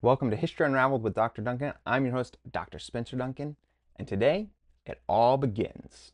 Welcome to History Unraveled with Dr. Duncan. I'm your host, Dr. Spencer Duncan, and today it all begins.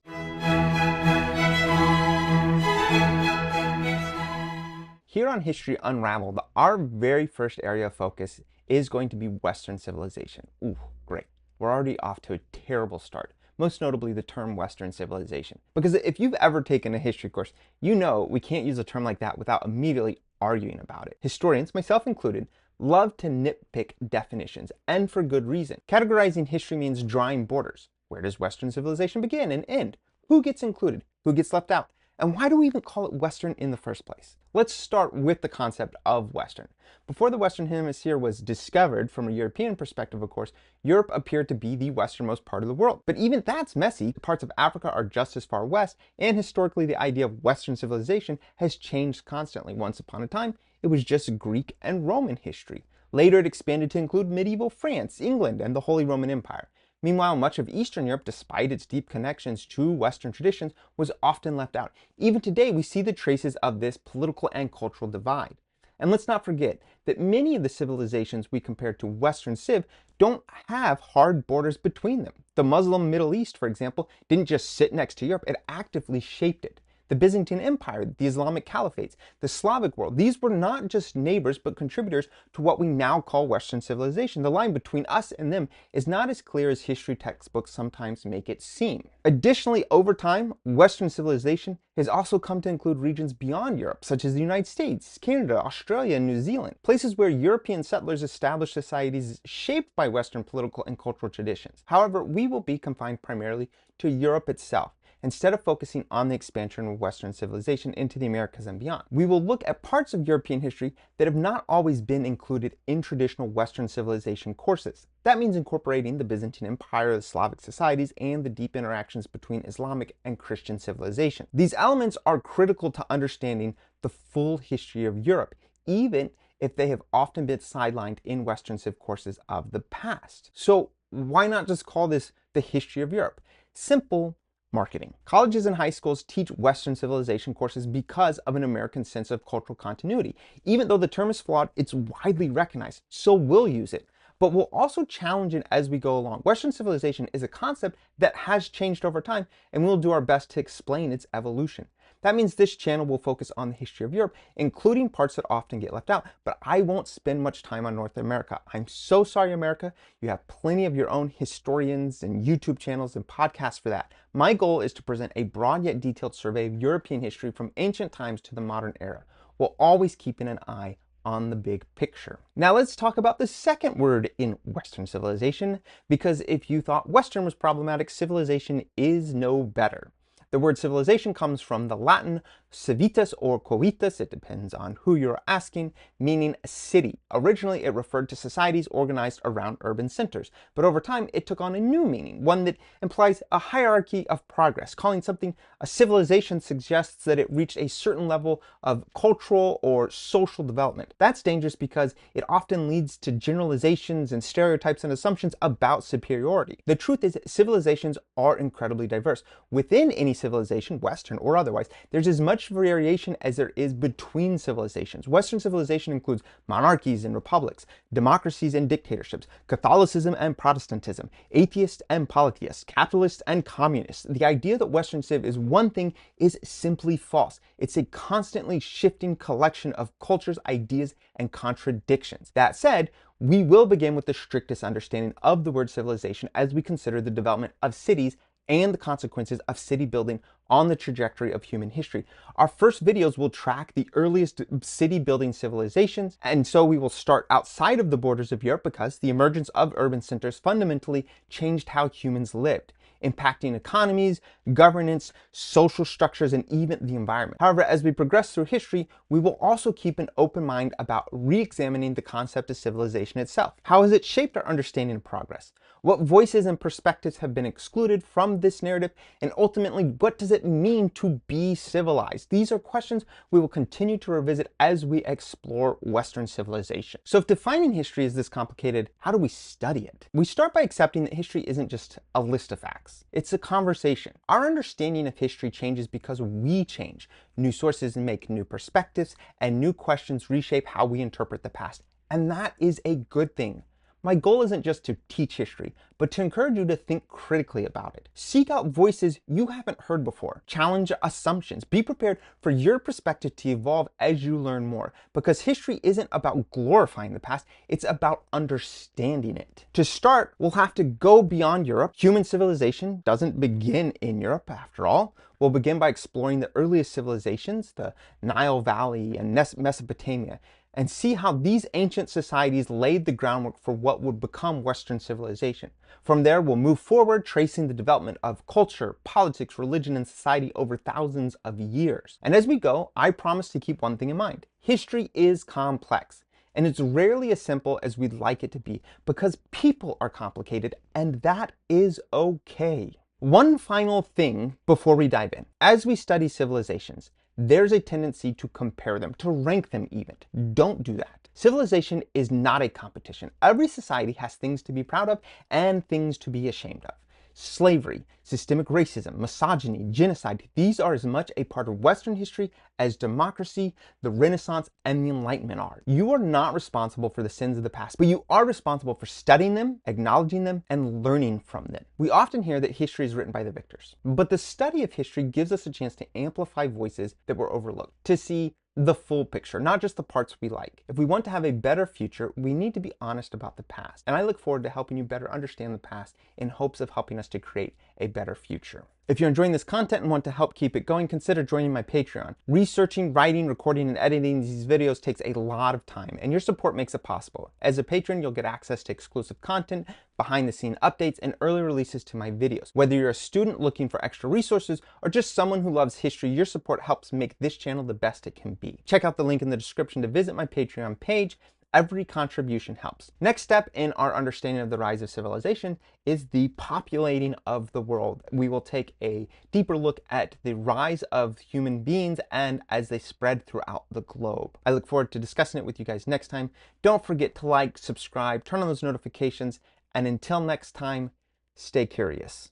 Here on History Unraveled, our very first area of focus is going to be Western civilization. Ooh, great. We're already off to a terrible start, most notably the term Western civilization. Because if you've ever taken a history course, you know we can't use a term like that without immediately arguing about it. Historians, myself included, love to nitpick definitions, and for good reason. Categorizing history means drawing borders. Where does Western civilization begin and end? Who gets included? Who gets left out? And why do we even call it Western in the first place? Let's start with the concept of Western. Before the Western Hemisphere was discovered, from a European perspective of course, Europe appeared to be the westernmost part of the world. But even that's messy. Parts of Africa are just as far west, and historically the idea of Western civilization has changed constantly. Once upon a time, it was just Greek and Roman history. Later it expanded to include medieval France, England, and the Holy Roman Empire. Meanwhile, much of Eastern Europe, despite its deep connections to Western traditions, was often left out. Even today, we see the traces of this political and cultural divide. And let's not forget that many of the civilizations we compare to Western Civ don't have hard borders between them. The Muslim Middle East, for example, didn't just sit next to Europe, it actively shaped it. The Byzantine Empire, the Islamic Caliphates, the Slavic world, these were not just neighbors but contributors to what we now call Western civilization. The line between us and them is not as clear as history textbooks sometimes make it seem. Additionally, over time, Western civilization has also come to include regions beyond Europe, such as the United States, Canada, Australia, and New Zealand, places where European settlers established societies shaped by Western political and cultural traditions. However, we will be confined primarily to Europe itself, instead of focusing on the expansion of Western civilization into the Americas and beyond. We will look at parts of European history that have not always been included in traditional Western civilization courses. That means incorporating the Byzantine Empire, the Slavic societies, and the deep interactions between Islamic and Christian civilization. These elements are critical to understanding the full history of Europe, even if they have often been sidelined in Western Civ courses of the past. So why not just call this the history of Europe? Simple marketing. Colleges and high schools teach Western civilization courses because of an American sense of cultural continuity. Even though the term is flawed, it's widely recognized, so we'll use it. But we'll also challenge it as we go along. Western civilization is a concept that has changed over time, and we'll do our best to explain its evolution. That means this channel will focus on the history of Europe, including parts that often get left out, but I won't spend much time on North America. I'm so sorry, America. You have plenty of your own historians and YouTube channels and podcasts for that. My goal is to present a broad yet detailed survey of European history from ancient times to the modern era, while always keeping an eye on the big picture. Now let's talk about the second word in Western civilization, because if you thought Western was problematic, civilization is no better. The word civilization comes from the Latin civitas or coitus, it depends on who you're asking, meaning city. Originally, it referred to societies organized around urban centers, but over time, it took on a new meaning, one that implies a hierarchy of progress. Calling something a civilization suggests that it reached a certain level of cultural or social development. That's dangerous because it often leads to generalizations and stereotypes and assumptions about superiority. The truth is that civilizations are incredibly diverse. Within any civilization, Western or otherwise, there's as much variation as there is between civilizations. Western civilization includes monarchies and republics, democracies and dictatorships, Catholicism and Protestantism, atheists and polytheists, capitalists and communists. The idea that Western Civ is one thing is simply false. It's a constantly shifting collection of cultures, ideas, and contradictions. That said, we will begin with the strictest understanding of the word civilization as we consider the development of cities and the consequences of city building on the trajectory of human history. Our first videos will track the earliest city building civilizations, and so we will start outside of the borders of Europe because the emergence of urban centers fundamentally changed how humans lived, impacting economies, governance, social structures, and even the environment. However, as we progress through history, we will also keep an open mind about re-examining the concept of civilization itself. How has it shaped our understanding of progress? What voices and perspectives have been excluded from this narrative? And ultimately, what does it mean to be civilized? These are questions we will continue to revisit as we explore Western civilization. So if defining history is this complicated, how do we study it? We start by accepting that history isn't just a list of facts. It's a conversation. Our understanding of history changes because we change. New sources make new perspectives, and new questions reshape how we interpret the past And that is a good thing. My goal isn't just to teach history, but to encourage you to think critically about it. Seek out voices you haven't heard before. Challenge assumptions. Be prepared for your perspective to evolve as you learn more, because history isn't about glorifying the past, it's about understanding it. To start, we'll have to go beyond Europe. Human civilization doesn't begin in Europe, after all. We'll begin by exploring the earliest civilizations, the Nile Valley and Mesopotamia, and see how these ancient societies laid the groundwork for what would become Western civilization. From there, we'll move forward, tracing the development of culture, politics, religion, and society over thousands of years. And as we go, I promise to keep one thing in mind. History is complex, and it's rarely as simple as we'd like it to be, because people are complicated, and that is okay. One final thing before we dive in. As we study civilizations, there's a tendency to compare them, to rank them even. Don't do that. Civilization is not a competition. Every society has things to be proud of and things to be ashamed of. Slavery, systemic racism, misogyny, genocide, these are as much a part of Western history as democracy, the Renaissance, and the Enlightenment are. You are not responsible for the sins of the past, but you are responsible for studying them, acknowledging them, and learning from them. We often hear that history is written by the victors, but the study of history gives us a chance to amplify voices that were overlooked, to see the full picture, not just the parts we like. If we want to have a better future, we need to be honest about the past. And I look forward to helping you better understand the past in hopes of helping us to create a better future. If you're enjoying this content and want to help keep it going, consider joining my Patreon. Researching, writing, recording, and editing these videos takes a lot of time, and your support makes it possible. As a patron, you'll get access to exclusive content, behind-the-scene updates, and early releases to my videos. Whether you're a student looking for extra resources or just someone who loves history, your support helps make this channel the best it can be. Check out the link in the description to visit my Patreon page. Every contribution helps. Next step in our understanding of the rise of civilization is the populating of the world. We will take a deeper look at the rise of human beings and as they spread throughout the globe. I look forward to discussing it with you guys next time. Don't forget to like, subscribe, turn on those notifications, and until next time, stay curious.